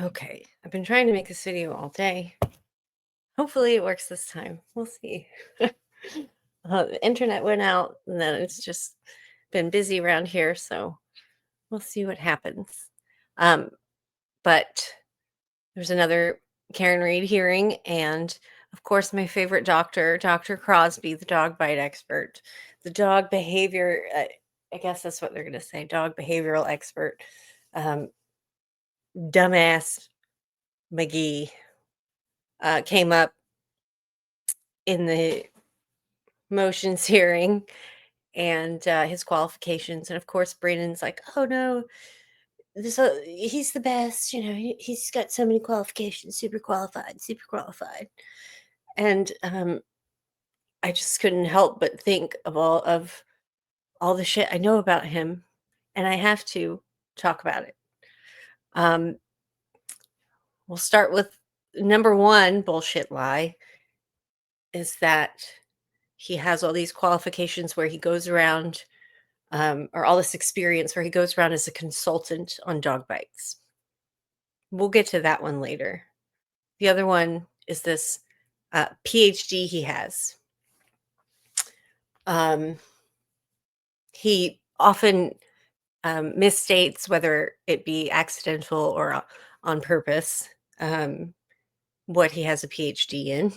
Okay, I've been trying to make this video all day. Hopefully it works this time. We'll see. The internet went out, and then it's just been busy around here, so we'll see what happens. Um, but there's another Karen Reed hearing, and of course, my favorite doctor, Dr. Crosby, the dog bite expert, the dog behavior. I guess that's what they're going to say, dog behavioral expert. Um, Dumbass McGee came up in the motions hearing and his qualifications. And of course, Brandon's like, oh no, he's the best. He's got so many qualifications, super qualified, super qualified. And I just couldn't help but think of all the shit I know about him, and I have to talk about it. Um, we'll start with number one bullshit lie is that he has all these qualifications where he goes around, or all this experience where he goes around as a consultant on dog bites. We'll get to that one later. The other one is this PhD he has. He often misstates, whether it be accidental or on purpose, what he has a PhD in.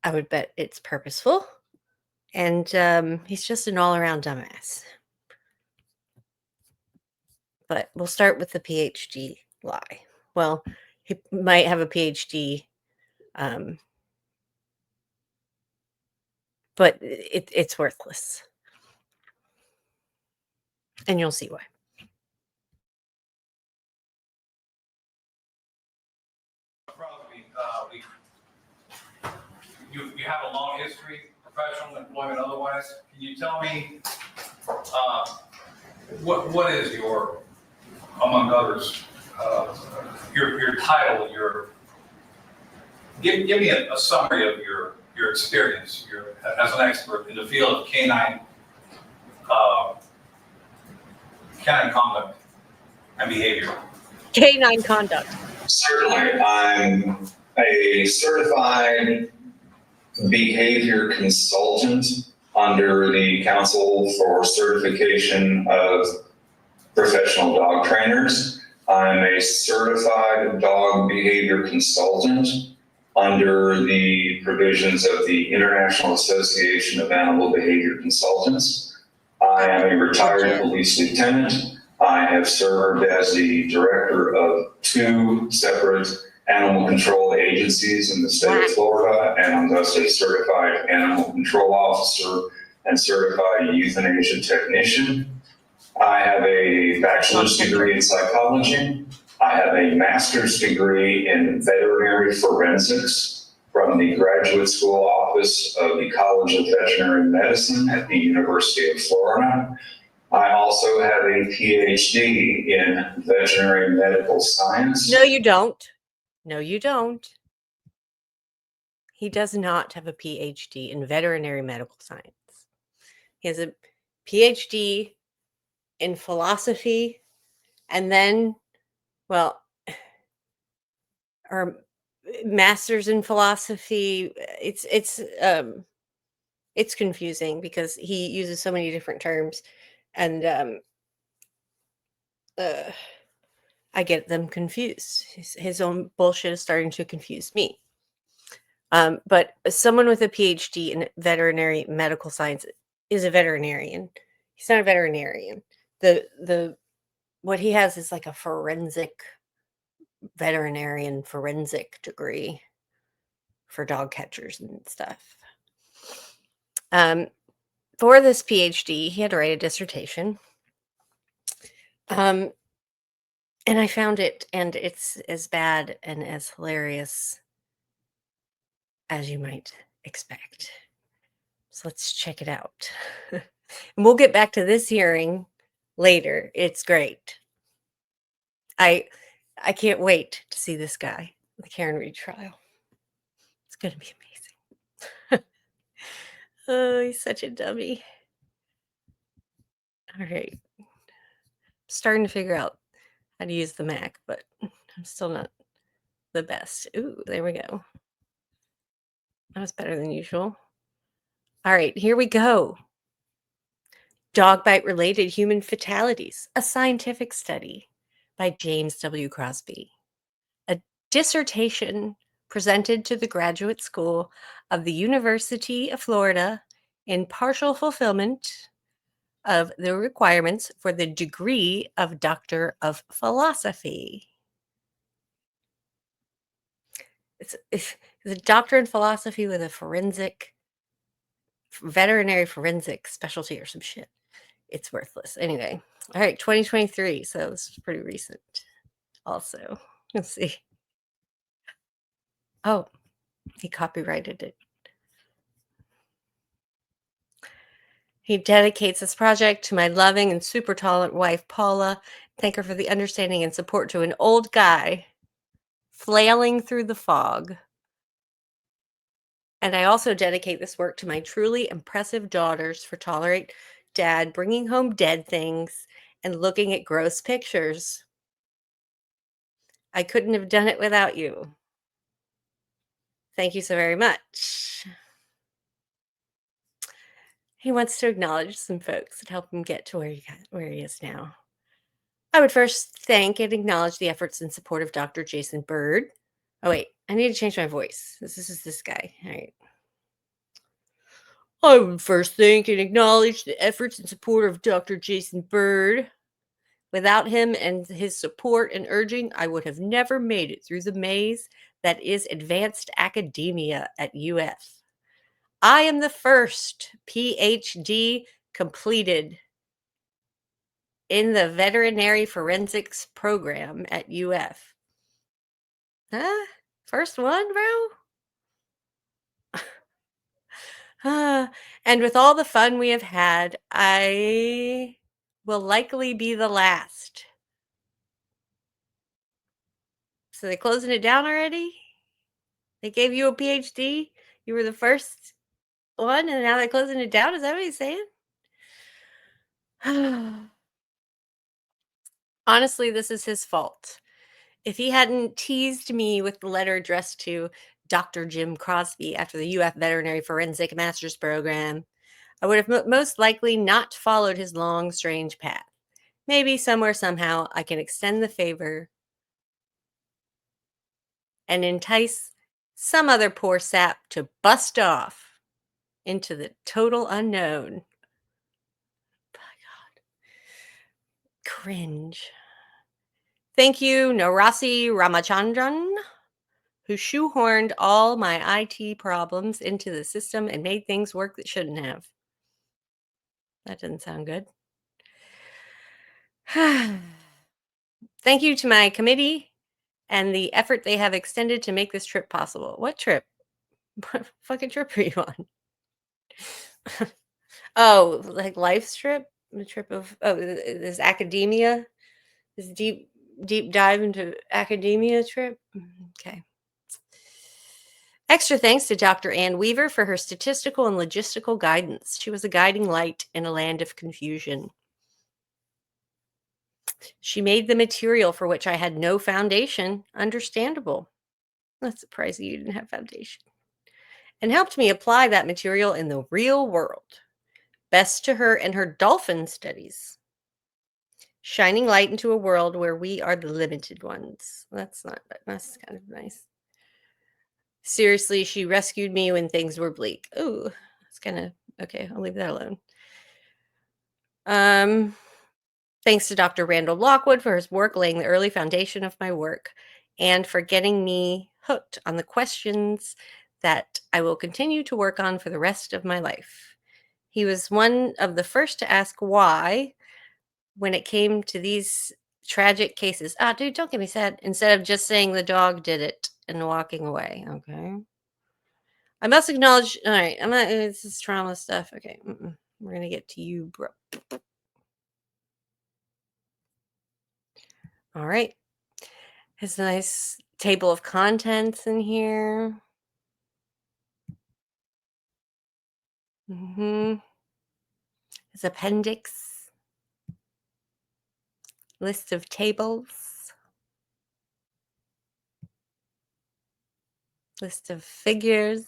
I would bet it's purposeful. And he's just an all-around dumbass. But we'll start with the PhD lie. Well, he might have a PhD, but it's worthless. And you'll see why. Crosby, you have a long history, professional, employment, otherwise. Can you tell me what is your, among others, your title, give me a summary of your experience as an expert in the field of canine conduct and behavior. Canine conduct. Certainly. I'm a certified behavior consultant under the Council for Certification of Professional Dog Trainers. I'm a certified dog behavior consultant under the provisions of the International Association of Animal Behavior Consultants. I am a retired police lieutenant. I have served as the director of 2 separate animal control agencies in the state of Florida, and I'm thus a certified animal control officer and certified euthanasia technician. I have a bachelor's degree in psychology. I have a master's degree in veterinary forensics from the Graduate School Office of the College of Veterinary Medicine at the University of Florida. I also have a PhD in veterinary medical science. No, you don't. No, you don't. He does not have a PhD in veterinary medical science. He has a PhD in philosophy, and then, well, or master's in philosophy. It's confusing because he uses so many different terms, and I get them confused. His own bullshit is starting to confuse me. But someone with a PhD in veterinary medical science is a veterinarian. He's not a veterinarian. The what he has is like a veterinarian forensic degree for dog catchers and stuff. For this PhD, he had to write a dissertation. And I found it, and it's as bad and as hilarious as you might expect. So let's check it out. And we'll get back to this hearing later. It's great. I can't wait to see this guy, the Karen Reed trial. It's going to be amazing. Oh, he's such a dummy. All right. Starting to figure out how to use the Mac, but I'm still not the best. Ooh, there we go. That was better than usual. All right, here we go. Dog bite related human fatalities, a scientific study by James W. Crosby. A dissertation presented to the Graduate School of the University of Florida in partial fulfillment of the requirements for the degree of Doctor of Philosophy. It's a doctor in philosophy with a veterinary forensic specialty or some shit. It's worthless. Anyway, all right, 2023. So this is pretty recent also. Let's see. Oh, he copyrighted it. He dedicates this project to my loving and super tolerant wife, Paula. Thank her for the understanding and support to an old guy flailing through the fog. And I also dedicate this work to my truly impressive daughters for tolerate dad bringing home dead things and looking at gross pictures. I couldn't have done it without you. Thank you so very much. He wants to acknowledge some folks that helped him get to where he is now. I would first thank and acknowledge the efforts and support of Dr. Jason Bird. Oh, wait, I need to change my voice. This is this guy. All right. I would first thank and acknowledge the efforts and support of Dr. Jason Bird. Without him and his support and urging, I would have never made it through the maze that is advanced academia at UF. I am the first PhD completed in the veterinary forensics program at UF. Huh? First one, bro? And with all the fun we have had, I will likely be the last. So they closing it down already? They gave you a PhD? You were the first one, and now they're closing it down? Is that what he's saying? Honestly, this is his fault. If he hadn't teased me with the letter addressed to Dr. Jim Crosby after the UF Veterinary Forensic Master's Program, I would have most likely not followed his long, strange path. Maybe somewhere, somehow, I can extend the favor and entice some other poor sap to bust off into the total unknown. By God. Cringe. Thank you, Narasi Ramachandran, who shoehorned all my IT problems into the system and made things work that shouldn't have. That doesn't sound good. Thank you to my committee and the effort they have extended to make this trip possible. What trip? What fucking trip are you on? Oh, like life's trip? The trip of this academia? This deep dive into academia trip? Okay. Extra thanks to Dr. Ann Weaver for her statistical and logistical guidance. She was a guiding light in a land of confusion. She made the material for which I had no foundation understandable. That's surprising you didn't have foundation. And helped me apply that material in the real world. Best to her and her dolphin studies. Shining light into a world where we are the limited ones. That's kind of nice. Seriously, she rescued me when things were bleak. Ooh, it's kind of okay. I'll leave that alone. Thanks to Dr. Randall Lockwood for his work laying the early foundation of my work and for getting me hooked on the questions that I will continue to work on for the rest of my life. He was one of the first to ask why when it came to these tragic cases. Ah, dude, don't get me sad. Instead of just saying the dog did it and walking away. Okay. I must acknowledge. All right. This is trauma stuff. Okay. We're going to get to you, bro. All right. There's a nice table of contents in here. His appendix. List of tables. List of figures.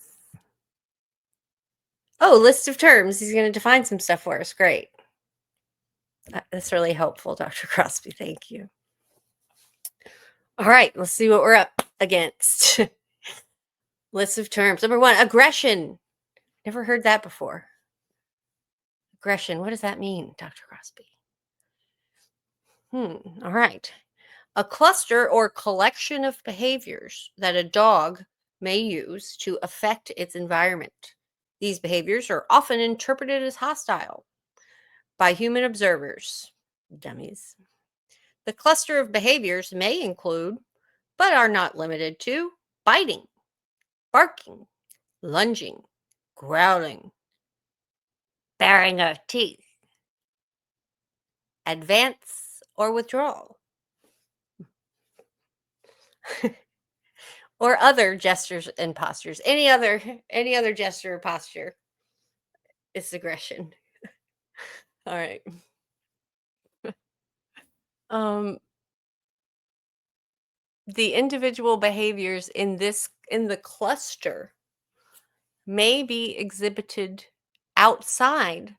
Oh, list of terms. He's going to define some stuff for us. Great. That's really helpful, Dr. Crosby. Thank you. All right, let's see what we're up against. List of terms. Number 1, aggression. Never heard that before. Aggression. What does that mean, Dr. Crosby? All right. A cluster or collection of behaviors that a dog may use to affect its environment. These behaviors are often interpreted as hostile by human observers. Dummies. The cluster of behaviors may include, but are not limited to, biting, barking, lunging, growling, baring of teeth, advance or withdrawal, or other gestures and postures. Any other gesture or posture is aggression. All right. The individual behaviors in the cluster may be exhibited outside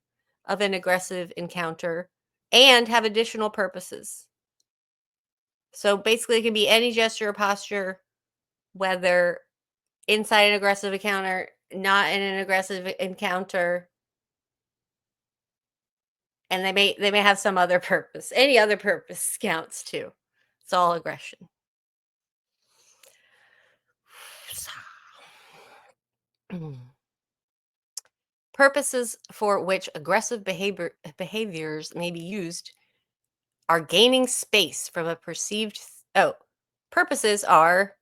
of an aggressive encounter and have additional purposes. So basically, it can be any gesture or posture, whether inside an aggressive encounter, not in an aggressive encounter, and they may have some other purpose. Any other purpose counts too. It's all aggression. Purposes for which aggressive behaviors may be used are gaining space from a perceived purposes are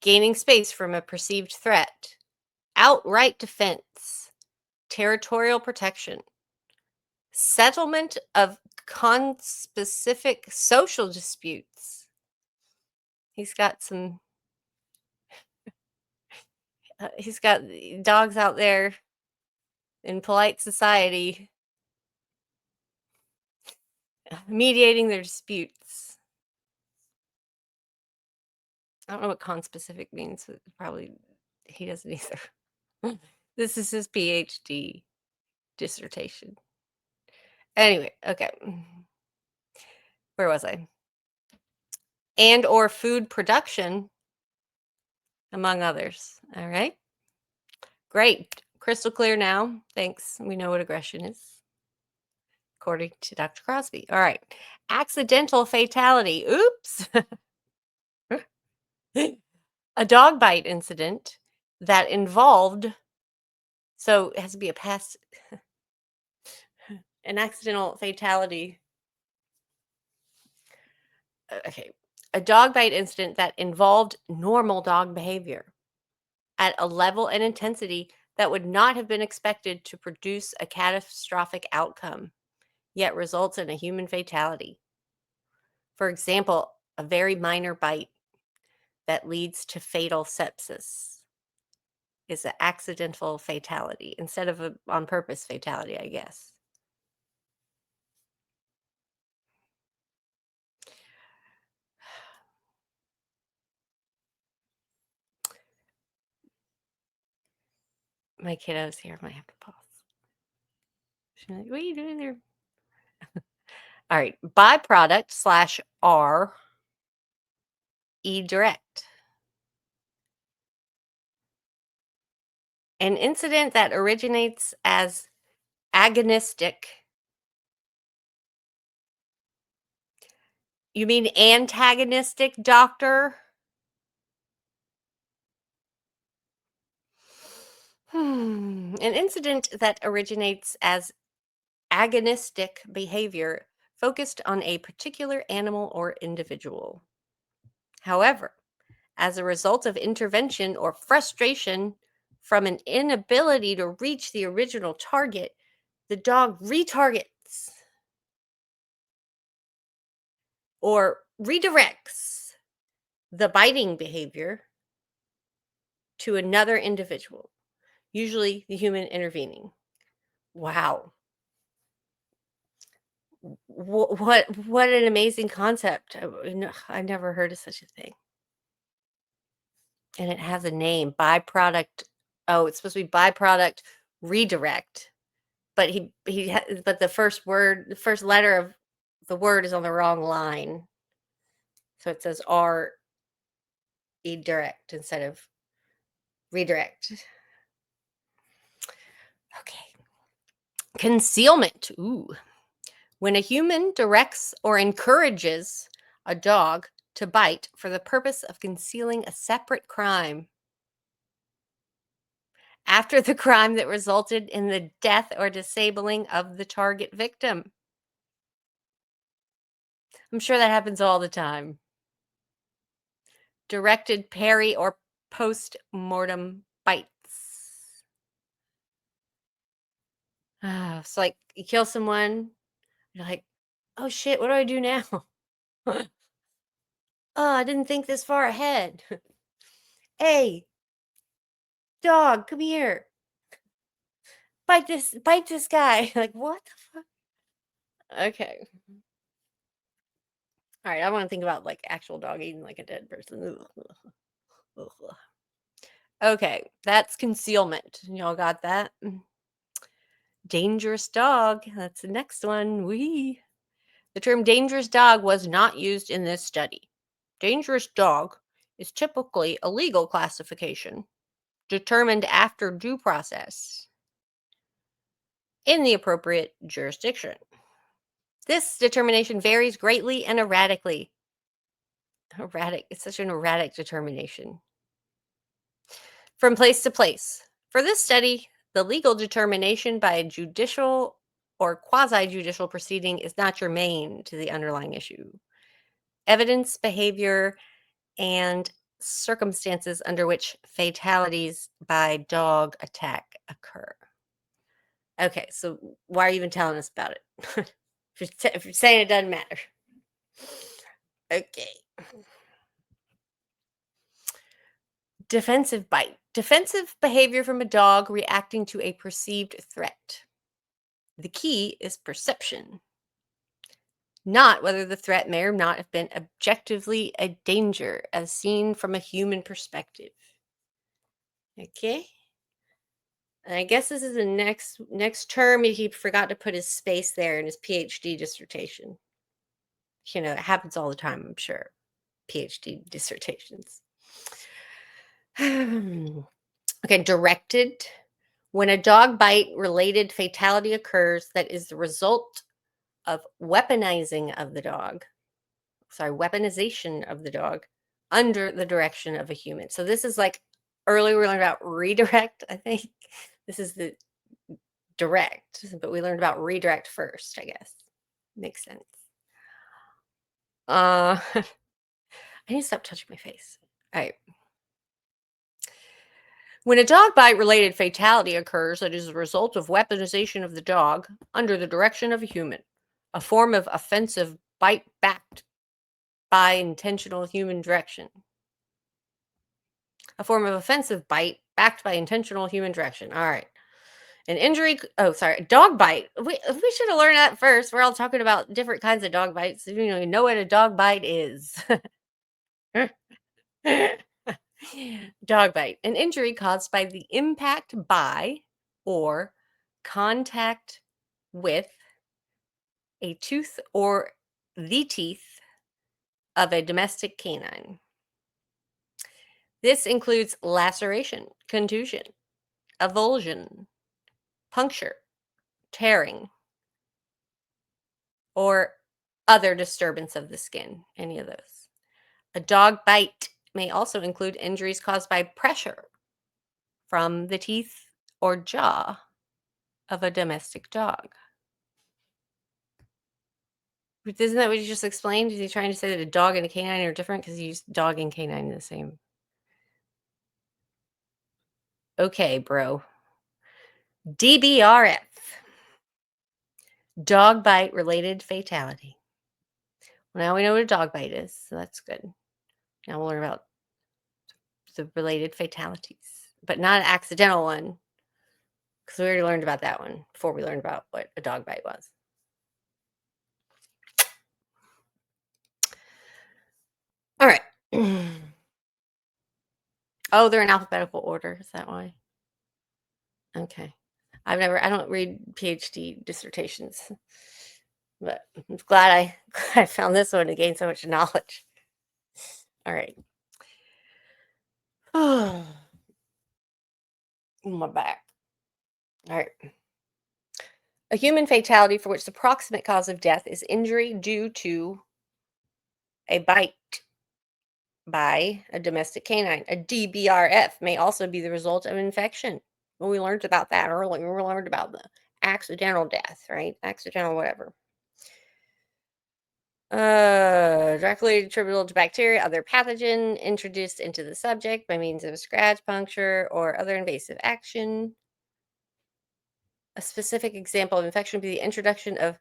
gaining space from a perceived threat, outright defense, territorial protection, settlement of conspecific social disputes. He's got dogs out there in polite society mediating their disputes. I don't know what conspecific means. Probably he doesn't either. This is his PhD dissertation. Anyway, okay. Where was I? And or food production, among others. All right. Great. Crystal clear now. Thanks. We know what aggression is, according to Dr. Crosby. All right. Accidental fatality. Oops. A dog bite incident that involved, so it has to be a past, an accidental fatality. Okay. A dog bite incident that involved normal dog behavior at a level and intensity that would not have been expected to produce a catastrophic outcome, yet results in a human fatality. For example, a very minor bite that leads to fatal sepsis is an accidental fatality instead of a on purpose fatality, I guess. My kiddos here might have to pause. She's like, what are you doing there? All right. Byproduct / R direct. An incident that originates as agonistic. You mean antagonistic, doctor? An incident that originates as agonistic behavior focused on a particular animal or individual. However, as a result of intervention or frustration from an inability to reach the original target, the dog retargets or redirects the biting behavior to another individual, usually the human intervening. Wow. What an amazing concept. I never heard of such a thing. And it has a name, byproduct. Oh, it's supposed to be byproduct redirect. But but the first letter of the word is on the wrong line. So it says R direct instead of redirect. Okay. Concealment. Ooh. When a human directs or encourages a dog to bite for the purpose of concealing a separate crime after the crime that resulted in the death or disabling of the target victim. I'm sure that happens all the time. Directed peri or post-mortem bites. It's like you kill someone, you're like, oh shit, what do I do now? Oh, I didn't think this far ahead. Hey, dog, come here. Bite this guy. Like, what the fuck? Okay. All right, I want to think about like actual dog eating like a dead person. Ugh. Okay, that's concealment. Y'all got that? Dangerous dog. That's the next one. The term dangerous dog was not used in this study. Dangerous dog is typically a legal classification determined after due process in the appropriate jurisdiction. This determination varies greatly and erratically. Erratic. It's such an erratic determination. From place to place. For this study, the legal determination by a judicial or quasi-judicial proceeding is not germane to the underlying issue. Evidence, behavior, and circumstances under which fatalities by dog attack occur. Okay, so why are you even telling us about it? if you're saying it doesn't matter. Okay. Defensive bite. Defensive behavior from a dog reacting to a perceived threat. The key is perception, not whether the threat may or not have been objectively a danger as seen from a human perspective. Okay. And I guess this is the next term. He forgot to put his space there in his PhD dissertation. You know, it happens all the time, I'm sure. PhD dissertations. Okay, directed. When a dog bite related fatality occurs that is the result of weaponization of the dog under the direction of a human. So this is like earlier we learned about redirect, I think. This is the direct, but we learned about redirect first, I guess. Makes sense. I need to stop touching my face. All right. When a dog bite related fatality occurs that is a result of weaponization of the dog under the direction of a human, a form of offensive bite backed by intentional human direction. A form of offensive bite backed by intentional human direction. All right. An injury. Oh, sorry. Dog bite. We should have learned that first. We're all talking about different kinds of dog bites. You don't even know what a dog bite is. Dog bite. An injury caused by the impact by or contact with a tooth or the teeth of a domestic canine. This includes laceration, contusion, avulsion, puncture, tearing, or other disturbance of the skin, any of those. A dog bite may also include injuries caused by pressure from the teeth or jaw of a domestic dog. Isn't that what you just explained? Is he trying to say that a dog and a canine are different because you use dog and canine in the same? Okay, bro. DBRF. Dog bite related fatality. Well, now we know what a dog bite is, so that's good. Now we'll learn about the related fatalities, but not an accidental one, because we already learned about that one before we learned about what a dog bite was. All right. Oh, they're in alphabetical order. Is that why? Okay. I don't read PhD dissertations, but I'm glad I found this one to gain so much knowledge. All right. Oh, my back. All right. A human fatality for which the proximate cause of death is injury due to a bite by a domestic canine. A DBRF may also be the result of infection. Well, we learned about that earlier. We learned about the accidental death, right? Accidental whatever. Directly attributable to bacteria, other pathogen introduced into the subject by means of a scratch, puncture, or other invasive action. A specific example of infection would be the introduction of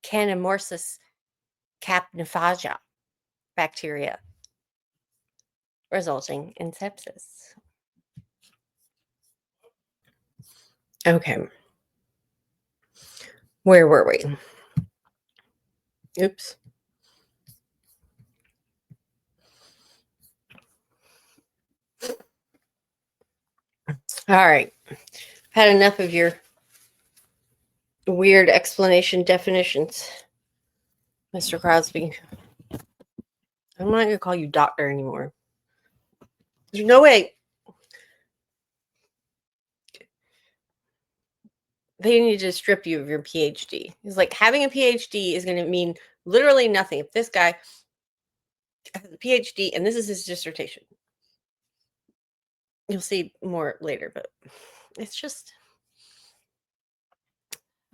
Canemorsis capnophaga bacteria, resulting in sepsis. Okay. Where were we? Oops. All right. Had enough of your weird explanation definitions, Mr. Crosby. I'm not going to call you doctor anymore. There's no way they need to strip you of your PhD. It's like having a PhD is going to mean literally nothing. If this guy has a PhD and this is his dissertation, you'll see more later, but it's just.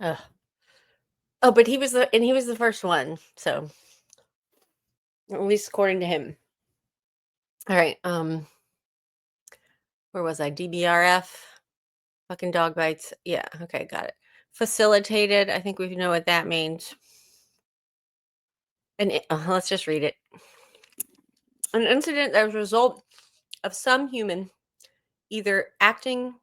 Oh, but he was the first one, so at least according to him. All right. Where was I? DBRF. Fucking dog bites. Yeah. Okay. Got it. Facilitated. I think we know what that means. And let's just read it. An incident that was a result of some human either acting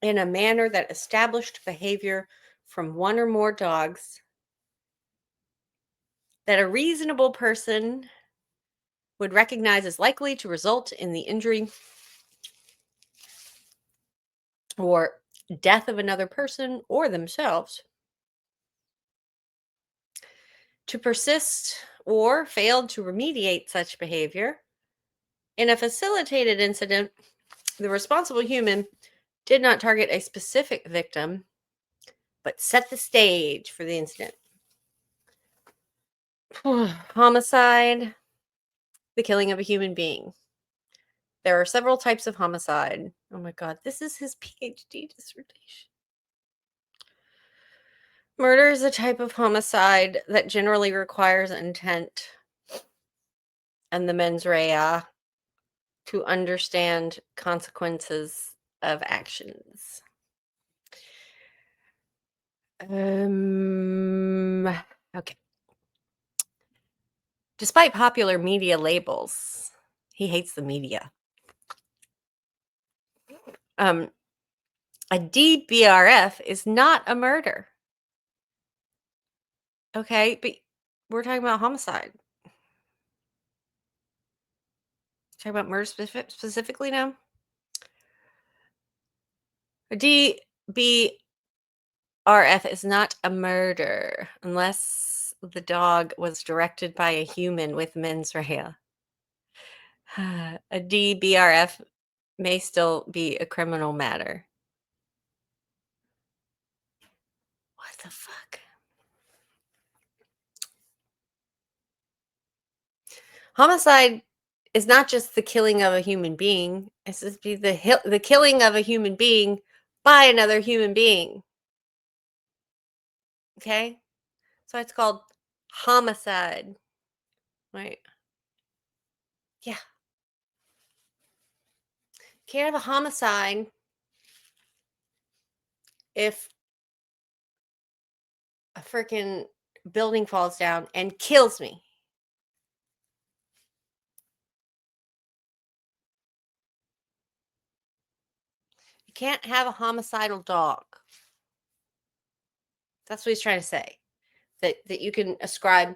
in a manner that established behavior from one or more dogs that a reasonable person would recognize as likely to result in the injury or death of another person or themselves. To persist or fail to remediate such behavior. In a facilitated incident, the responsible human did not target a specific victim, but set the stage for the incident. Homicide, the killing of a human being. There are several types of homicide. Oh my God, this is his PhD dissertation. Murder is a type of homicide that generally requires intent and the mens rea to understand consequences of actions. Okay. Despite popular media labels, he hates the media. A DBRF is not a murder. Okay, but we're talking about homicide. Talking about murder specifically now? A DBRF is not a murder unless the dog was directed by a human with mens rea. A DBRF may still be a criminal matter. What the fuck? Homicide is not just the killing of a human being. It's just the killing of a human being by another human being. Okay? So it's called homicide. Right? Yeah. Can't have a homicide if a freaking building falls down and kills me. You can't have a homicidal dog. That's what he's trying to say. That you can ascribe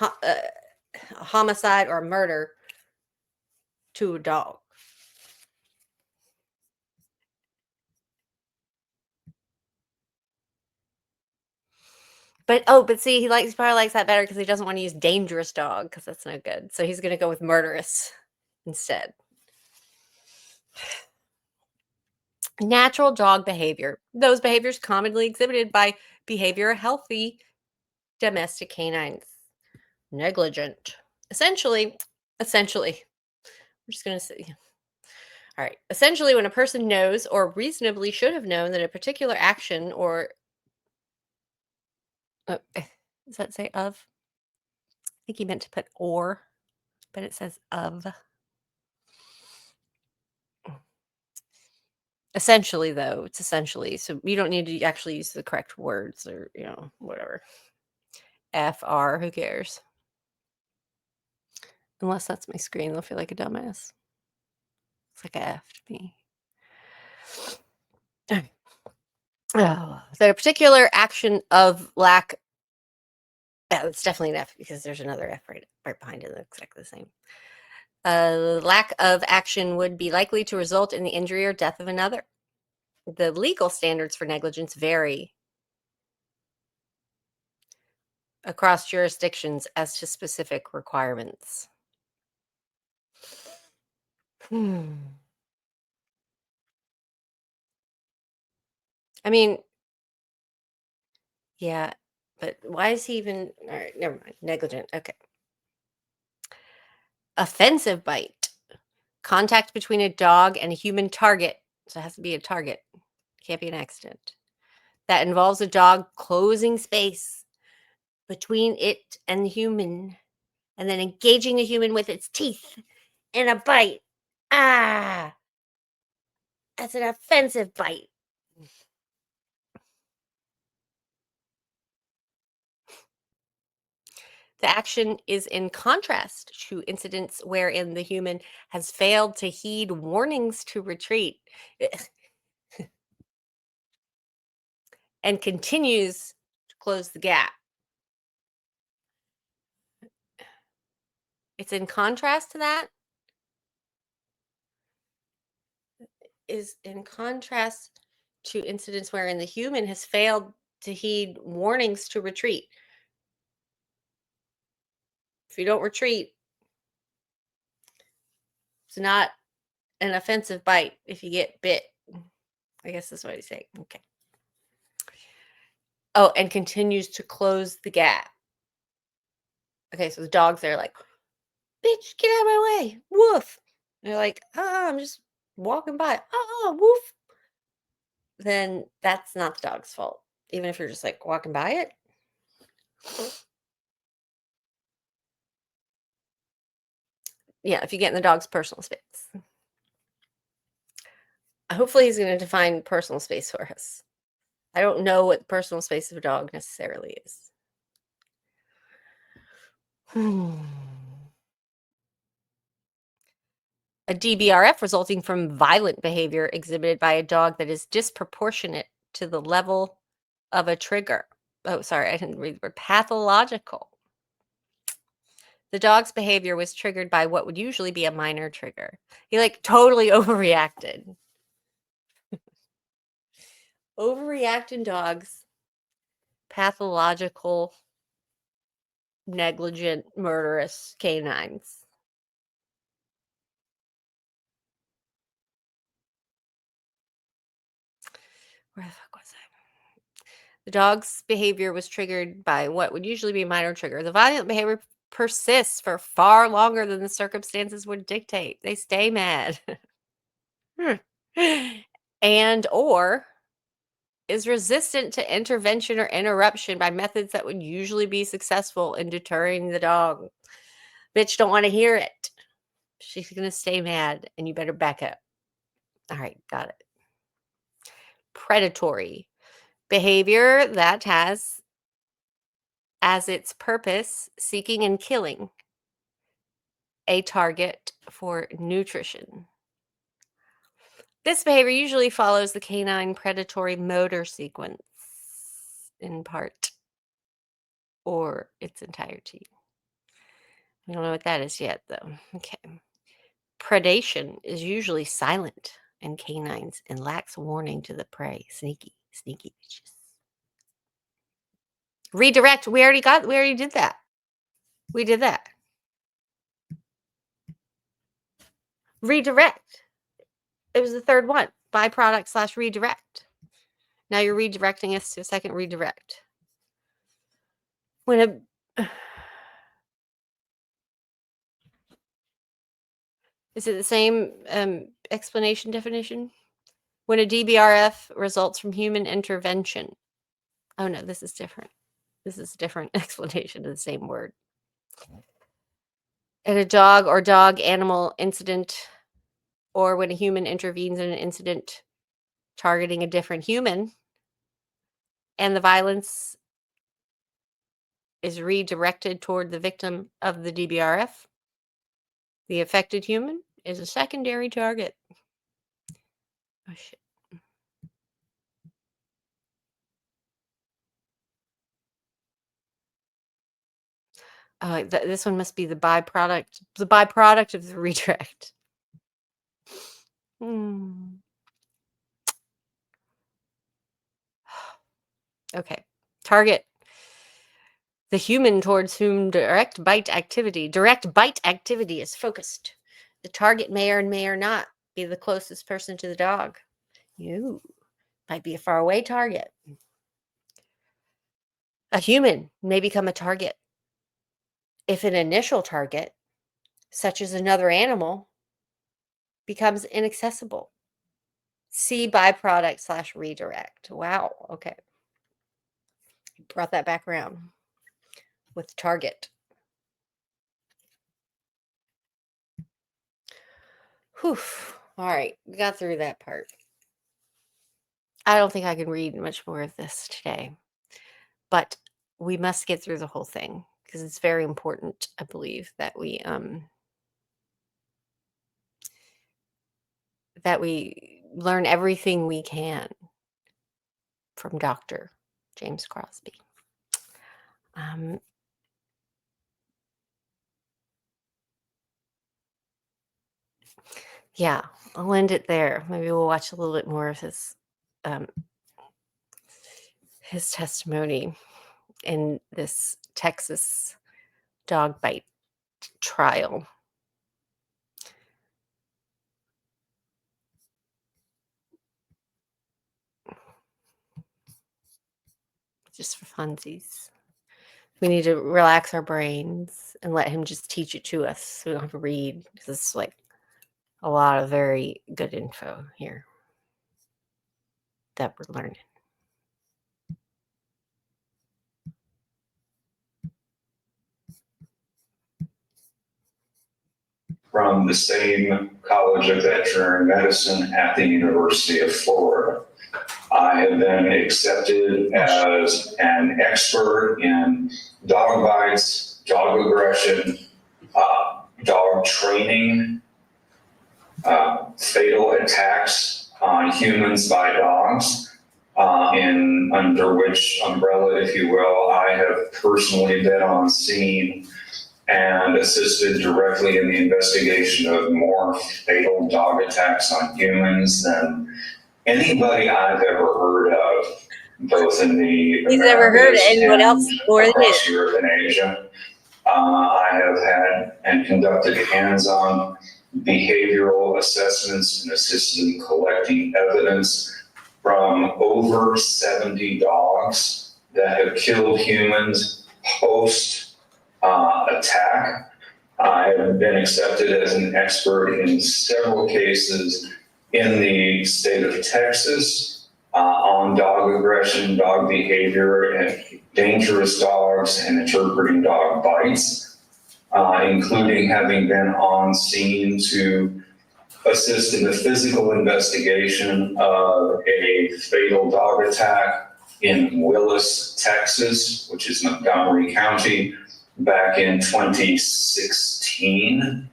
a homicide or a murder to a dog. But see, he probably likes that better because he doesn't want to use dangerous dog because that's no good. So he's going to go with murderous instead. Natural dog behavior. Those behaviors commonly exhibited by behavior healthy domestic canines. Negligent. Essentially, we're just going to say, all right. Essentially, when a person knows or reasonably should have known that a particular action or does that say of? I think he meant to put or, but it says of. Essentially, though, it's essentially. So you don't need to actually use the correct words or, whatever. FR, who cares? Unless that's my screen, they'll feel like a dumbass. It's like a F to me. Oh, that a particular action of lack. Yeah, it's definitely an F because there's another F right behind it that looks exactly the same. Lack of action would be likely to result in the injury or death of another. The legal standards for negligence vary across jurisdictions as to specific requirements. I mean, yeah, but why is he even? All right, never mind. Negligent. Okay. Offensive bite. Contact between a dog and a human target. So it has to be a target. Can't be an accident. That involves a dog closing space between it and the human and then engaging the human with its teeth in a bite. Ah, that's an offensive bite. The action is in contrast to incidents wherein the human has failed to heed warnings to retreat and continues to close the gap. It's in contrast to that. Is in contrast to incidents wherein the human has failed to heed warnings to retreat. If you don't retreat, it's not an offensive bite if you get bit. I guess that's what he's saying. Okay. Oh, and continues to close the gap. Okay, so the dog's there like, bitch, get out of my way. Woof. And they're like, oh, I'm just walking by. Oh, woof. Then that's not the dog's fault. Even if you're just like walking by it. Yeah, if you get in the dog's personal space. Hopefully he's going to define personal space for us. I don't know what the personal space of a dog necessarily is. A DBRF resulting from violent behavior exhibited by a dog that is disproportionate to the level of a trigger. Oh, sorry, I didn't read the word pathological. The dog's behavior was triggered by what would usually be a minor trigger. He like totally overreacted. Overreacting dogs, pathological, negligent, murderous canines. Where the fuck was I? The dog's behavior was triggered by what would usually be a minor trigger. The violent behavior persists for far longer than the circumstances would dictate. They stay mad. And or is resistant to intervention or interruption by methods that would usually be successful in deterring the dog. Bitch don't want to hear it. She's going to stay mad and you better back up. All right, got it. Predatory behavior that has as its purpose seeking and killing a target for nutrition. This behavior usually follows the canine predatory motor sequence in part or its entirety. We don't know what that is yet, though. Okay. predation is usually silent in canines and lacks warning to the prey. Sneaky, sneaky bitches. Redirect. We already did that. We did that. Redirect. It was the third one. Byproduct / redirect. Now you're redirecting us to a second redirect. When a is it the same explanation definition? When a DBRF results from human intervention. Oh no, this is different. This is a different explanation of the same word. In a dog or dog animal incident, or when a human intervenes in an incident targeting a different human, and the violence is redirected toward the victim of the DBRF, the affected human is a secondary target. Oh, shit. Oh, this one must be the byproduct of the redirect. Okay. Target. The human towards whom direct bite activity is focused. The target may or not be the closest person to the dog. You might be a faraway target. A human may become a target if an initial target, such as another animal, becomes inaccessible. See byproduct / redirect. Wow. Okay. Brought that back around with target. Whew. All right. We got through that part. I don't think I can read much more of this today, but we must get through the whole thing because it's very important, I believe, that we learn everything we can from Dr. James Crosby. Yeah, I'll end it there. Maybe we'll watch a little bit more of his testimony in this Texas dog bite trial. Just for funsies. We need to relax our brains and let him just teach it to us so we don't have to read, because it's like a lot of very good info here that we're learning. From the same College of Veterinary Medicine at the University of Florida. I have been accepted as an expert in dog bites, dog aggression, dog training, fatal attacks on humans by dogs, under which umbrella, if you will, I have personally been on scene and assisted directly in the investigation of more fatal dog attacks on humans than anybody I've ever heard of, both in the He's never heard of anyone else more than across Europe and Asia. I have had and conducted hands-on behavioral assessments and assisted in collecting evidence from over 70 dogs that have killed humans post attack. I have been accepted as an expert in several cases in the state of Texas on dog aggression, dog behavior, and dangerous dogs and interpreting dog bites, including having been on scene to assist in the physical investigation of a fatal dog attack in Willis, Texas, which is Montgomery County, back in 2016.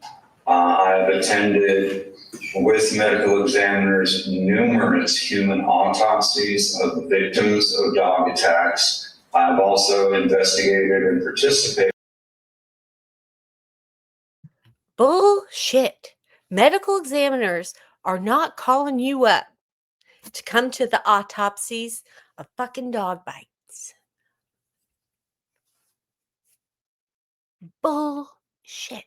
I've attended with medical examiners numerous human autopsies of the victims of dog attacks. I've also investigated and participated. Bullshit. Medical examiners are not calling you up to come to the autopsies of fucking dog bites. Bullshit.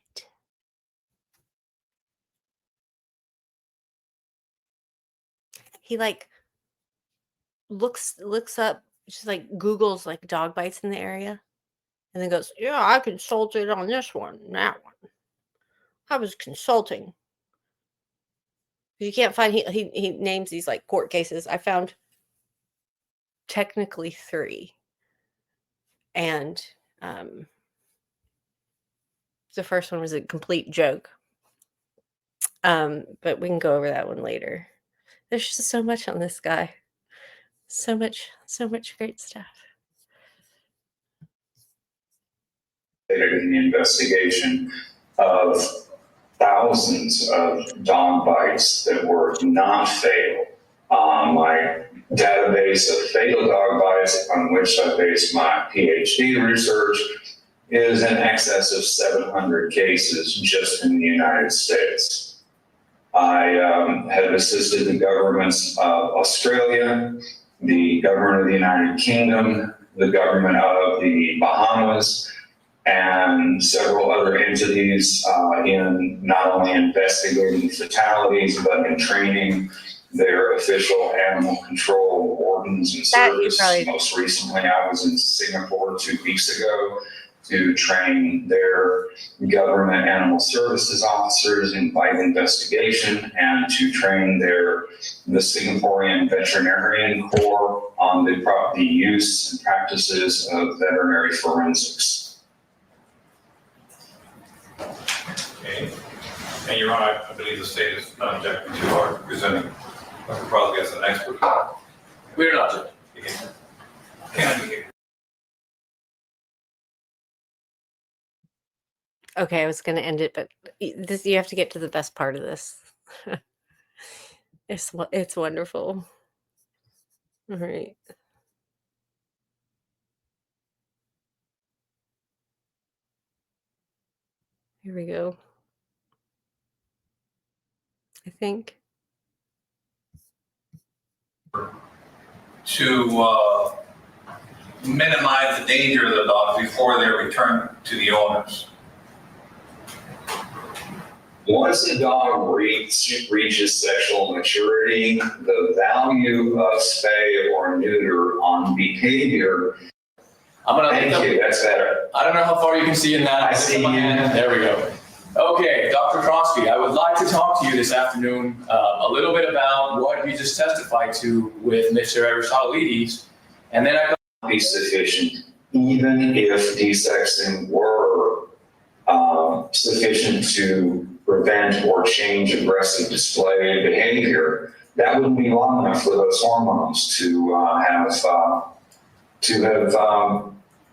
He like looks up, just like Googles like dog bites in the area, and then goes, "Yeah, I consulted on this one, and that one. I was consulting." You can't find he names these like court cases. I found technically 3, and the first one was a complete joke. But we can go over that one later. There's just so much on this guy. So much great stuff. In the investigation of thousands of dog bites that were not fatal. My database of fatal dog bites, on which I base my PhD research, is in excess of 700 cases just in the United States. I have assisted the governments of Australia, the government of the United Kingdom, the government of the Bahamas, and several other entities in not only investigating fatalities, but in training their official animal control wardens and service. Most recently, I was in Singapore 2 weeks ago to train their government animal services officers in bite investigation and to train the Singaporean Veterinarian Corps on the use and practices of veterinary forensics. Okay. And Your Honor, I believe the state is not objecting to our presenting Dr. Crosby as an expert. We're not objecting. Can I be here? Okay, I was going to end it, but this, you have to get to the best part of this. It's wonderful. All right. Here we go. I think. To minimize the danger of the dogs before they're returned to the owners. Once a dog reaches sexual maturity, the value of spay or neuter on behavior. Thank you, that's better. I don't know how far you can see in that. I see you. There we go. Okay, Dr. Crosby, I would like to talk to you this afternoon a little bit about what you just testified to with Mr. Aristotelides, and then I be sufficient, even if desexing were sufficient to prevent or change aggressive display behavior. That wouldn't be long enough for those hormones to have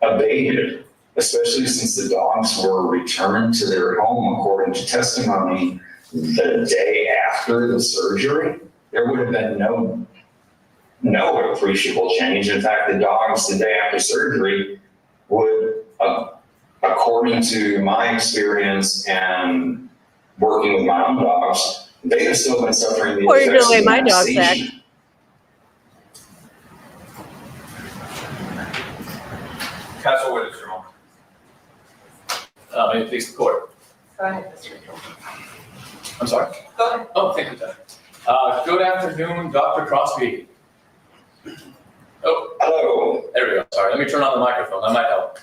abated, especially since the dogs were returned to their home according to testimony the day after the surgery. There would have been no appreciable change. In fact, the dogs the day after surgery would, according to my experience and working with my own dogs, they have still been suffering the effects of my dog's back. Castle, what is your own? may it please the court. Go ahead, Mr. Mitchell. I'm sorry? Go ahead. Oh, thank you, Judge. Good afternoon, Dr. Crosby. Oh, Hello, there we go. Sorry, let me turn on the microphone. That might help.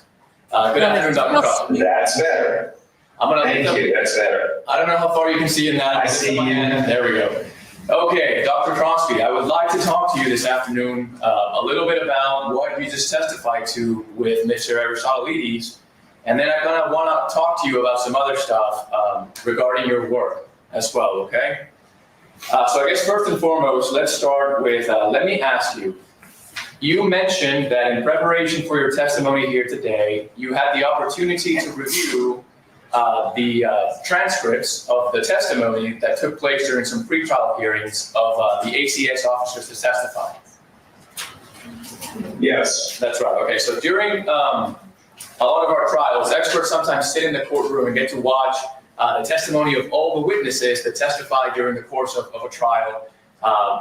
Good afternoon, Dr. Crosby. that's better. Thank you, that's better. I don't know how far you can see in that. I see you. There we go. Okay, Dr. Crosby, I would like to talk to you this afternoon a little bit about what you just testified to with Mr. Aristotelides, and then I'm going to want to talk to you about some other stuff regarding your work as well, okay? So I guess first and foremost, let's start with, let me ask you, you mentioned that in preparation for your testimony here today, you had the opportunity to review the transcripts of the testimony that took place during some pretrial hearings of the ACS officers to testify. Yes. That's right. Okay, so during a lot of our trials, experts sometimes sit in the courtroom and get to watch the testimony of all the witnesses that testified during the course of a trial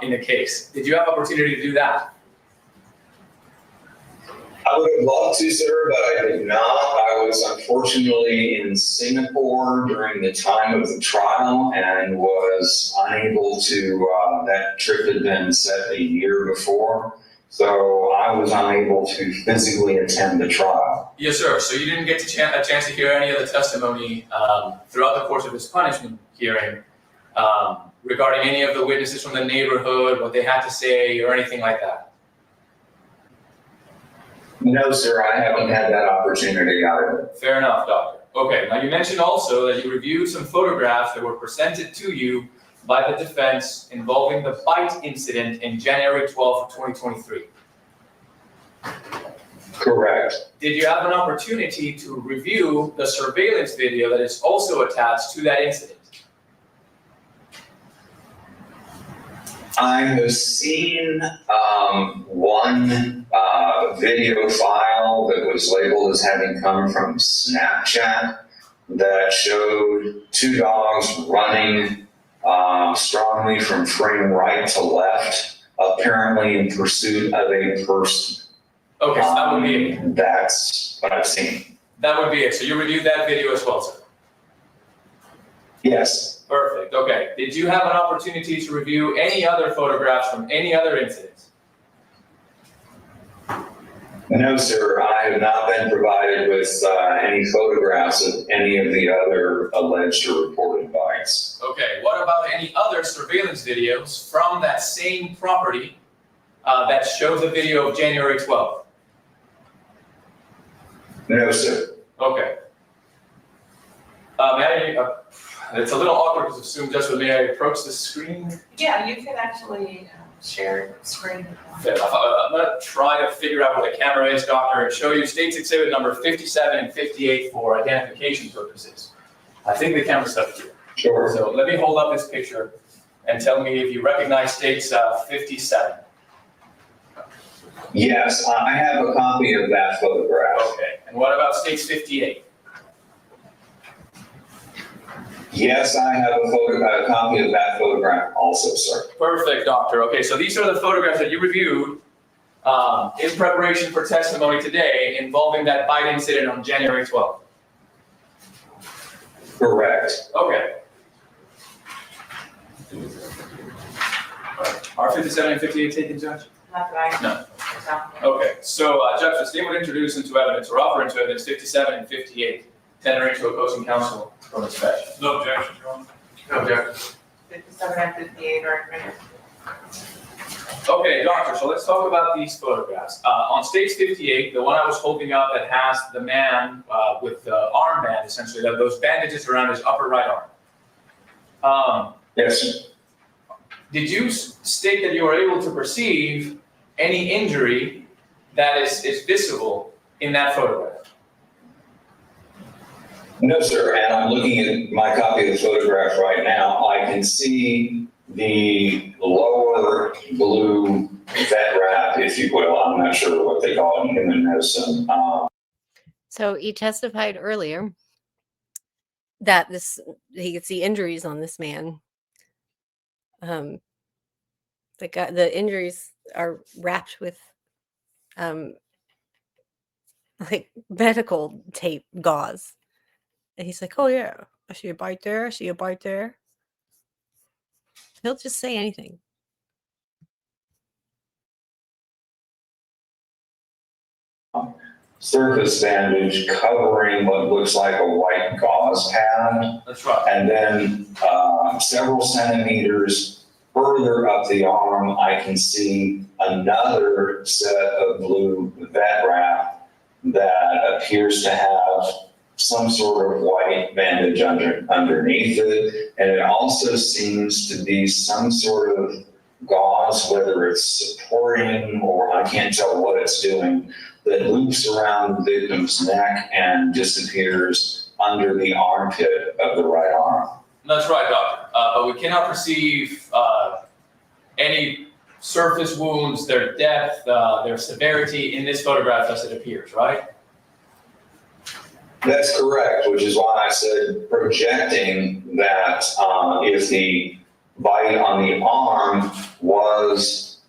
in the case. Did you have opportunity to do that? I would have loved to, sir, but I did not. I was unfortunately in Singapore during the time of the trial and was unable to, that trip had been set a year before. So I was unable to physically attend the trial. Yes, sir. So you didn't get a chance to hear any of the testimony throughout the course of this punishment hearing regarding any of the witnesses from the neighborhood, what they had to say, or anything like that? No, sir, I haven't had that opportunity either. Fair enough, doctor. Okay, now you mentioned also that you reviewed some photographs that were presented to you by the defense involving the bite incident in January 12th, 2023. Correct. Did you have an opportunity to review the surveillance video that is also attached to that incident? I have seen one video file that was labeled as having come from Snapchat that showed two dogs running strongly from frame right to left, apparently in pursuit of a person. Okay, so that would be it. That's what I've seen. That would be it. So you reviewed that video as well, sir? Yes. Perfect. Okay. Did you have an opportunity to review any other photographs from any other incidents? No, sir. I have not been provided with any photographs of any of the other alleged or reported bites. Okay. What about any other surveillance videos from that same property that show the video of January 12th? No, sir. Okay. It's a little awkward to assume just with me. I approach the screen. Yeah, you can actually share screen. I'm going to try to figure out where the camera is, doctor, and show you states exhibit number 57 and 58 for identification purposes. I think the camera's up here. Sure. So let me hold up this picture and tell me if you recognize states 57. Yes, I have a copy of that photograph. Okay. And what about states 58? Yes, I have a copy of that photograph also, sir. Perfect, doctor. Okay, so these are the photographs that you reviewed in preparation for testimony today involving that bite incident on January 12th. Correct. Okay. Are 57 and 58 taken, Judge? Not that No. I. Okay, so Judge, the state would introduce into evidence or offer into evidence 57 and 58, tendering to opposing counsel from inspection. No objection, Your Honor. No objection. 57 and 58 are admitted. Okay, doctor, so let's talk about these photographs. On stage 58, the one I was holding up that has the man with the armband, essentially, those bandages around his upper right arm. Yes, sir. Did you state that you were able to perceive any injury that is visible in that photograph? No, sir, and I'm looking at my copy of the photograph right now. I can see the lower blue vet wrap, if you will. I'm not sure what they call it in human medicine. So he testified earlier that he could see injuries on this man. The injuries are wrapped with like medical tape gauze. And he's like, oh yeah, I see a bite there, I see a bite there. He'll just say anything. Surface bandage covering what looks like a white gauze pad. That's right. And then several centimeters further up the arm, I can see another set of blue vet wrap that appears to have some sort of white bandage underneath it. And it also seems to be some sort of gauze, whether it's supporting or I can't tell what it's doing, that loops around the victim's neck and disappears under the armpit of the right arm. That's right, doctor. But we cannot perceive any surface wounds, their depth, their severity in this photograph as it appears, right? That's correct, which is why I said projecting that if the bite on the arm was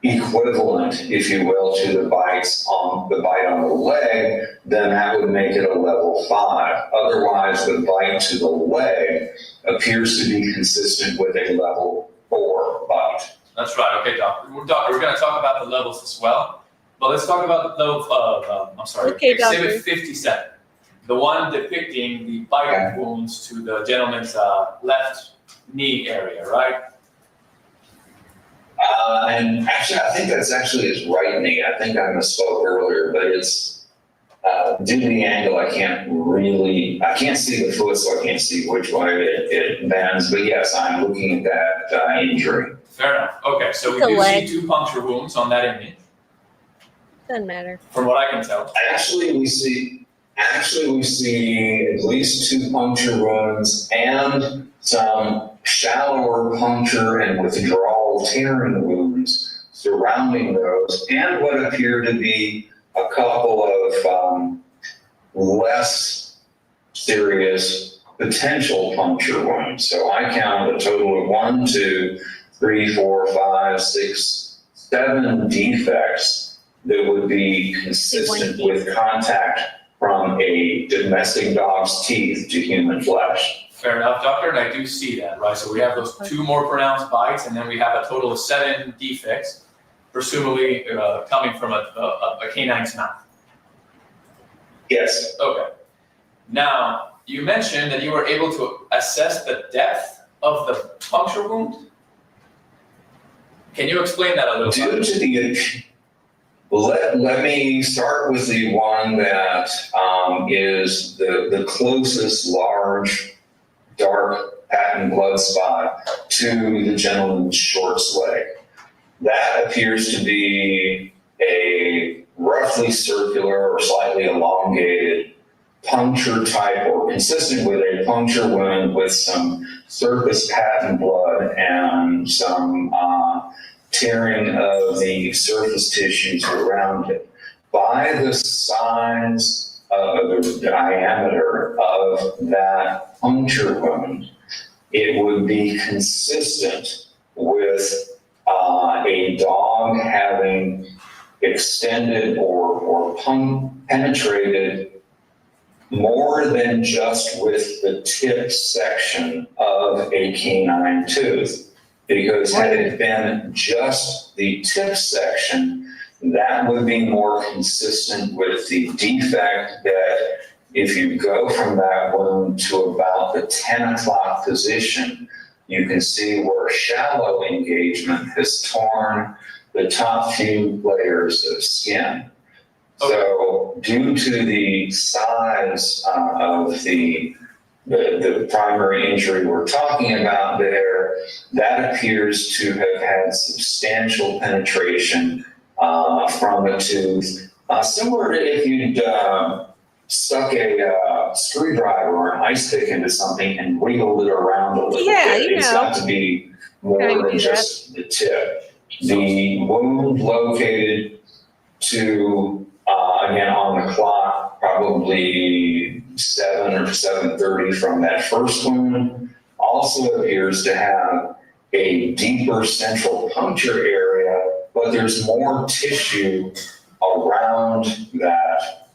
equivalent, if you will, to the bite on the leg, then that would make it a level 5. Otherwise, the bite to the leg appears to be consistent with a level 4 bite. That's right. Okay, Doctor. We're going to talk about the levels as well. But let's talk about Okay, Exhibit Doctor. 57. The one depicting the bite wounds to the gentleman's left knee area, right? And actually, I think that's actually his right knee. I think I misspoke earlier, but it's due to the angle, I can't see the foot, so I can't see which way it bends. But yes, I'm looking at that injury. Fair enough. Okay, so we The do leg. see 2 puncture wounds on that image, Doesn't matter. from what I can tell. Actually, we see at least 2 puncture wounds and some shallower puncture and withdrawal tearing wounds surrounding those, and what appear to be a couple of less serious potential puncture wounds. So I count a total of 1, 2, 3, 4, 5, 6, 7 defects that would be consistent with contact from a domestic dog's teeth to human flesh. Fair enough, Doctor, and I do see that, right? So we have those 2 more pronounced bites, and then we have a total of 7 defects, presumably coming from a canine's mouth. Yes. Okay. Now, you mentioned that you were able to assess the depth of the puncture wound. Can you explain that a little Due bit? to the, let me start with the one that is the closest large, dark patent blood spot to the gentleman's shorts leg. That appears to be a roughly circular or slightly elongated puncture type, or consistent with a puncture wound with some surface patent blood and some tearing of the surface tissues around it. By the size of the diameter of that puncture wound, it would be consistent with a dog having extended or penetrated more than just with the tip section of a canine tooth. Because had it been just the tip section, that would be more consistent with the defect that if you go from that wound to about the 10 o'clock position, you can see where shallow engagement has torn the top few layers of skin. So due to the size of the primary injury we're talking about there, that appears to have had substantial penetration from a tooth, similar to if you'd stuck a screwdriver or an ice pick into something and wiggled it around a little Yeah, bit. you It's know. got to be more How you than do just the tip. The wound located to, again, on the clock, probably 7 or 7:30 from that first wound, also appears to have a deeper central puncture area, but there's more tissue around that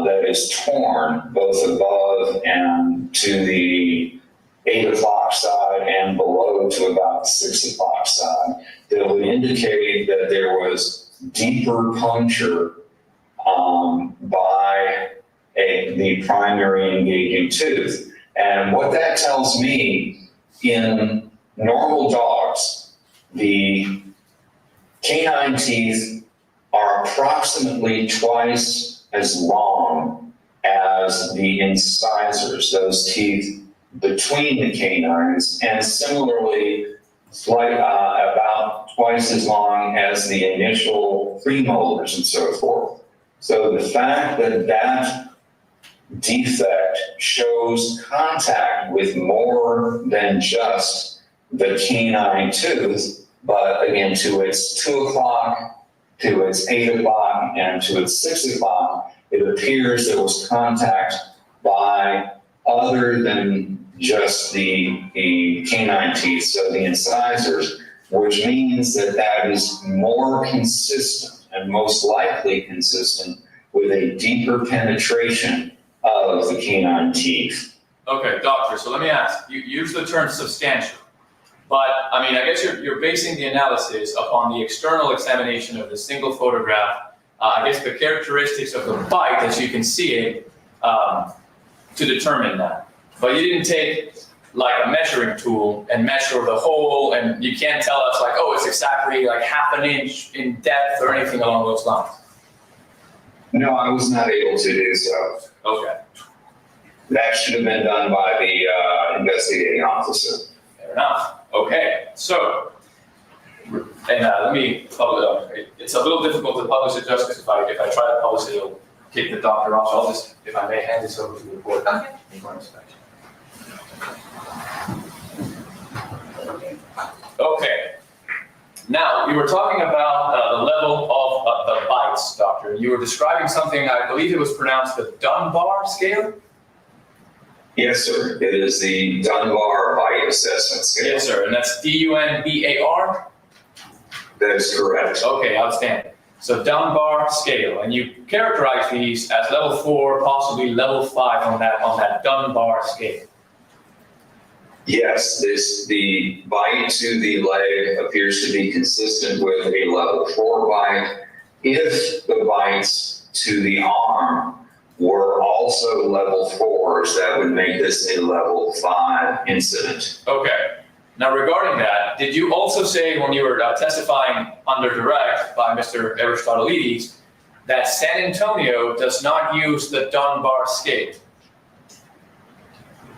that is torn, both above and to the 8 o'clock side and below to about 6 o'clock side, that would indicate that there was deeper puncture by the primary engaging tooth. And what that tells me, in normal dogs, the canine teeth are approximately twice as long as the incisors, those teeth between the canines, and similarly about twice as long as the initial premolars and so forth. So the fact that that defect shows contact with more than just the canine tooth, but again, to its 2 o'clock, to its 8 o'clock, and to its 6 o'clock, it appears there was contact by other than just the canine teeth, so the incisors, which means that that is more consistent and most likely consistent with a deeper penetration of the canine teeth. Okay, doctor, so let me ask, you use the term substantial, but I mean, I guess you're basing the analysis upon the external examination of the single photograph, I guess the characteristics of the bite as you can see it, to determine that. But you didn't take like a measuring tool and measure the hole, and you can't tell us like, oh, it's exactly like half an inch in depth or anything along those lines. No, I was not able to do so. Okay, That should have been done by the investigating officer. fair enough. Okay, so, and let me publish, it's a little difficult to publish it just because if I try to publish it, it'll kick the doctor off. So I'll just, if I may, hand this over to the board. Okay. Okay. Now, you were talking about the level of the bites, doctor. You were describing something, I believe it was pronounced the Dunbar scale? Yes, sir. It is the Dunbar Bite Assessment Scale. Yes, sir. And that's DUNBAR? That is correct. Okay, outstanding. So Dunbar scale, and you characterize these as level 4, possibly level 5 on that Dunbar scale. Yes, the bite to the leg appears to be consistent with a level 4 bite. If the bites to the arm were also level 4s, that would make this a level 5 incident. Okay. Now regarding that, did you also say when you were testifying under direct by Mr. Aristotelides that San Antonio does not use the Dunbar scale?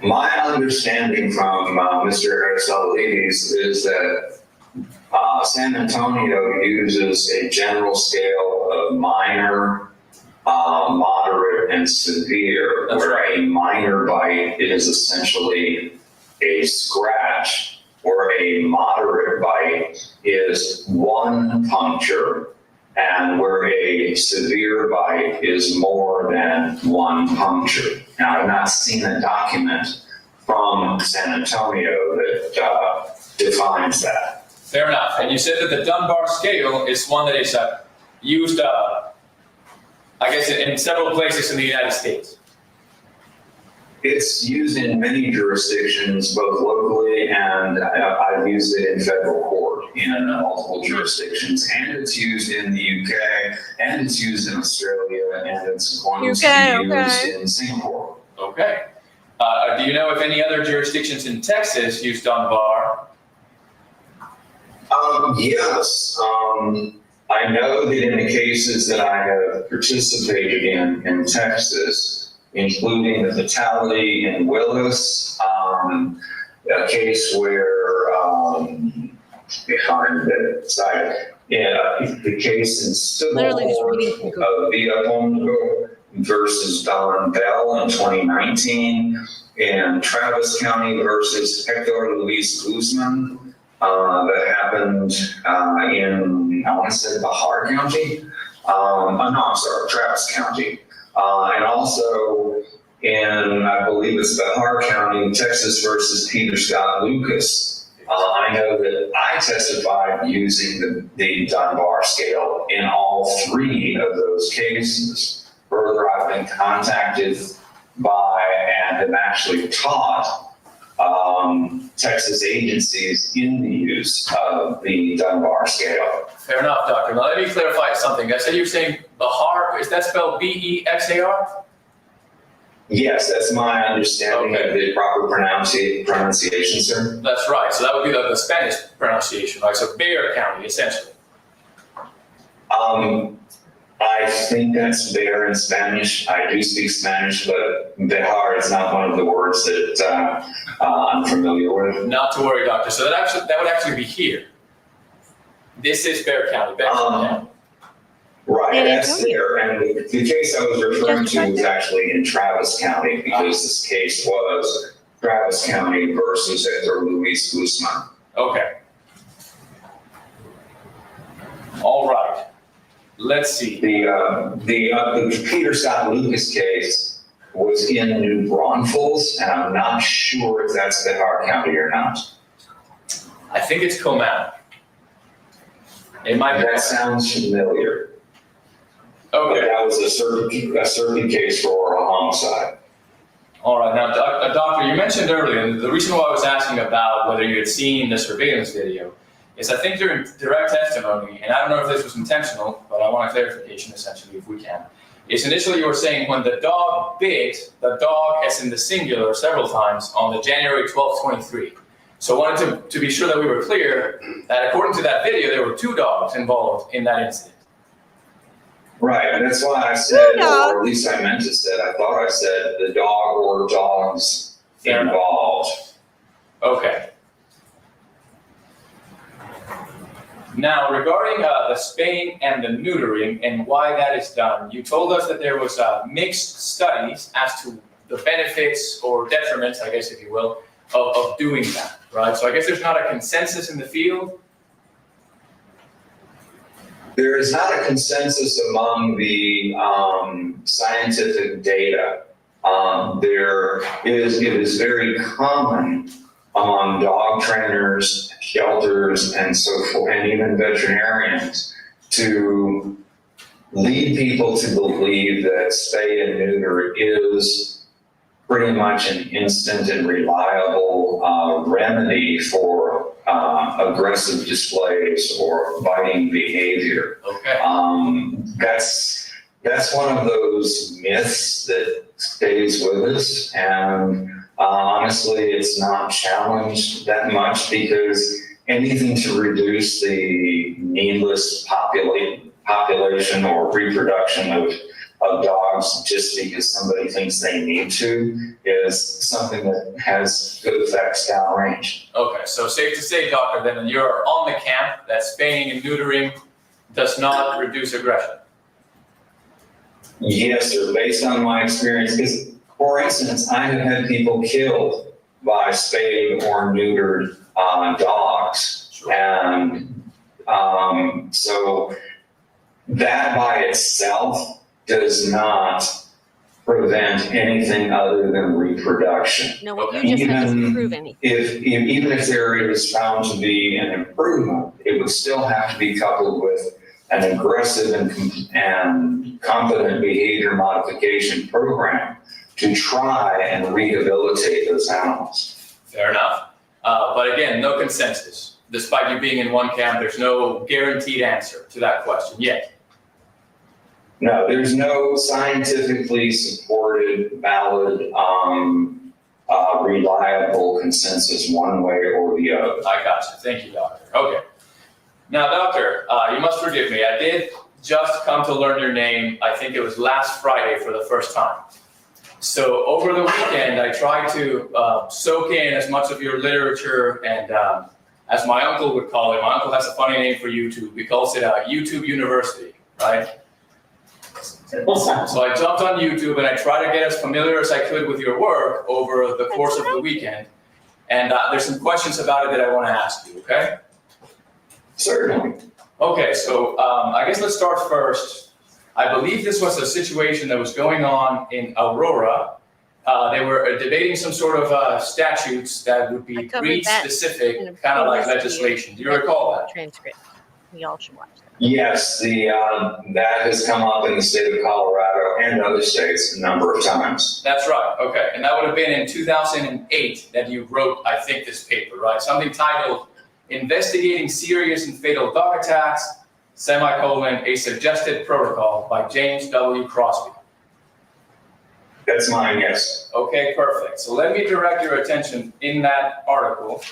My understanding from Mr. Aristotelides is that San Antonio uses a general scale of minor, moderate, and severe, That's where right. a minor bite is essentially a scratch, or a moderate bite is one puncture, and where a severe bite is more than one puncture. Now, I've not seen a document from San Antonio that defines that. Fair enough. And you said that the Dunbar scale is one that is used, I guess, in several places in the United States. It's used in many jurisdictions, both locally and I've used it in federal court in multiple jurisdictions. And it's used in the UK, and it's used in Australia, and it's going to be used in Singapore. Okay. Do you know if any other jurisdictions in Texas use Dunbar? Yes. I know that in the cases that I have participated in Texas, including the fatality in Willis, a case where, behind the side, the case in civil Literally just court reading from of Villapongo versus Don Bell in 2019, and Travis County versus Hector Luis Guzman, that happened in, I want to say, Bahar County. No, I'm sorry, Travis County. And also in, I believe it's Bahar County, Texas versus Peter Scott Lucas. I know that I testified using the Dunbar scale in all 3 of those cases. Further, I've been contacted by and have actually taught Texas agencies in the use of the Dunbar scale. Fair enough, doctor. Now let me clarify something. I said you're saying Bahar, is that spelled B-E-X-A-R? Yes, that's my understanding of the proper pronunciation, sir. That's right. So that would be the Spanish pronunciation, right? So Bexar County, essentially. I think that's Bear in Spanish. I do speak Spanish, but Behar is not one of the words that I'm familiar with. Not to worry, doctor. So that would actually be here. This is Bexar County. Bexar County. Right, San that's Antonio. there. And the case I was referring to was actually in Travis County, because this case was Travis County versus Hector Luis Guzman. Okay. All right. Let's see. The Peter Scott Lucas case was in New Braunfels, and I'm not sure if that's Bihar County or not. I think it's Comal. It might be. That sounds familiar. But Okay. that was a circuit case for a homicide. All right. Now, doctor, you mentioned earlier, and the reason why I was asking about whether you had seen the surveillance video is I think during direct testimony, and I don't know if this was intentional, but I want a clarification essentially if we can. Is initially you were saying when the dog bit, the dog as in the singular several times on the January 12th, 23. So I wanted to be sure that we were clear that according to that video, there were 2 dogs involved in that incident. Right, that's why I said, or at least I meant to say, I thought I said the dog or dogs Fair enough. involved. Okay. Now, regarding the spaying and the neutering and why that is done, you told us that there was mixed studies as to the benefits or detriments, I guess if you will, of doing that, right? So I guess there's not a consensus in the field. There is not a consensus among the scientific data. It is very common among dog trainers, shelters, and so forth, and even veterinarians, to lead people to believe that spay and neuter is pretty much an instant and reliable remedy for aggressive displays or biting behavior. Okay. That's one of those myths that stays with us, and honestly, it's not challenged that much because anything to reduce the needless population or reproduction of dogs just because somebody thinks they need to is something that has good effects downrange. Okay, so safe to say, doctor, then you're on the camp that spaying and neutering does not reduce aggression. Yes, sir, based on my experience, because for instance, I have had people killed by spayed or neutered dogs. Sure. And so that by itself does not prevent anything other than reproduction. No, what Okay. you just said doesn't Even prove anything. Even if there is found to be an improvement, it would still have to be coupled with an aggressive and competent behavior modification program to try and rehabilitate those animals. Fair enough. But again, no consensus. Despite you being in one camp, there's no guaranteed answer to that question yet. No, there's no scientifically supported, valid, reliable consensus one way or the other. I got you. Thank you, doctor. Okay. Now, doctor, you must forgive me. I did just come to learn your name. I think it was last Friday for the first time. So over the weekend, I tried to soak in as much of your literature and as my uncle would call it, my uncle has a funny name for YouTube. He calls it YouTube University, right? So I jumped on YouTube and I tried to get as familiar as I could with your work over the course of the weekend. And there's some questions about it that I want to ask you, okay? Certainly. Okay, so I guess let's start first. I believe this was a situation that was going on in Aurora. They were debating some sort of statutes that would be I covered that breed-specific, in a kind of like previous legislation. Do you video. recall that? Transcript. We all should watch that. Yes, that has come up in the state of Colorado and other states a number of times. That's right, okay. And that would have been in 2008 that you wrote, I think, this paper, right? Something titled, Investigating Serious and Fatal Dog Attacks, a Suggested Protocol by James W. Crosby. That's mine, yes. Okay, perfect. So let me direct your attention in that article,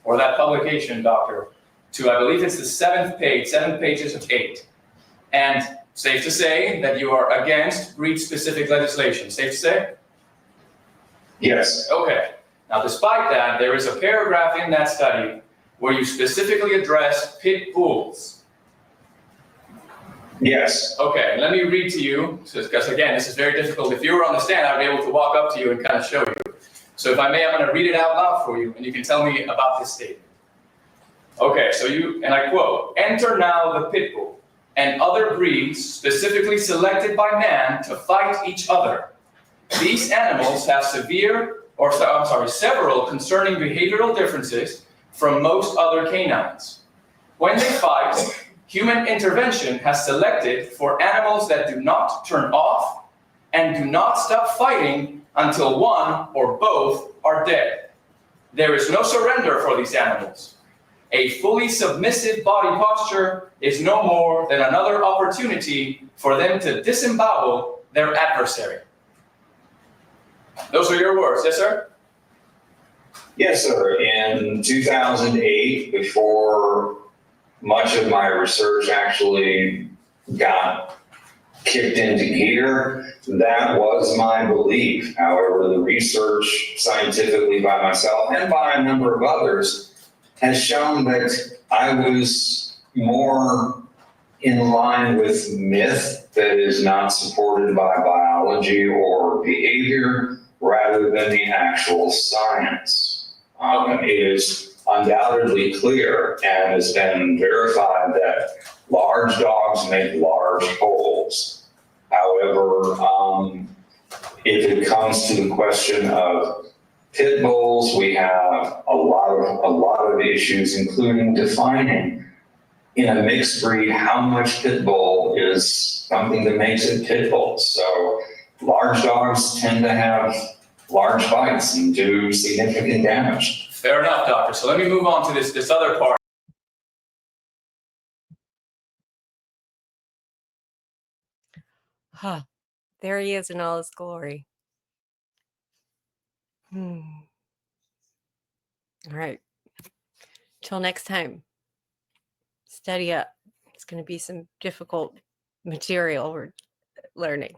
or that publication, doctor, to, I believe it's the 7 pages of 8. And safe to say that you are against breed-specific legislation. Safe to say? Yes. Okay. Now, despite that, there is a paragraph in that study where you specifically address pit bulls. Yes. Okay, let me read to you, because again, this is very difficult. If you were on the stand, I'd be able to walk up to you and kind of show you. So if I may, I'm going to read it out loud for you, and you can tell me about this statement. Okay, so and I quote, enter now the pit bull, and other breeds specifically selected by man to fight each other. These animals have several concerning behavioral differences from most other canines. When they fight, human intervention has selected for animals that do not turn off and do not stop fighting until one or both are dead. There is no surrender for these animals. A fully submissive body posture is no more than another opportunity for them to disembowel their adversary. Those are your words, yes, sir? Yes, sir. In 2008, before much of my research actually got kicked into gear, that was my belief. However, the research scientifically by myself and by a number of others has shown that I was more in line with myth that is not supported by biology or behavior rather than the actual science. It is undoubtedly clear and has been verified that large dogs make large holes. However, if it comes to the question of pit bulls, we have a lot of issues, including defining in a mixed breed how much pit bull is something that makes it pit bull. So large dogs tend to have large bites and do significant damage. Fair enough, doctor. So let me move on to this other part. Huh. There he is in all his glory. All right. Till next time, study up. It's going to be some difficult material we're learning.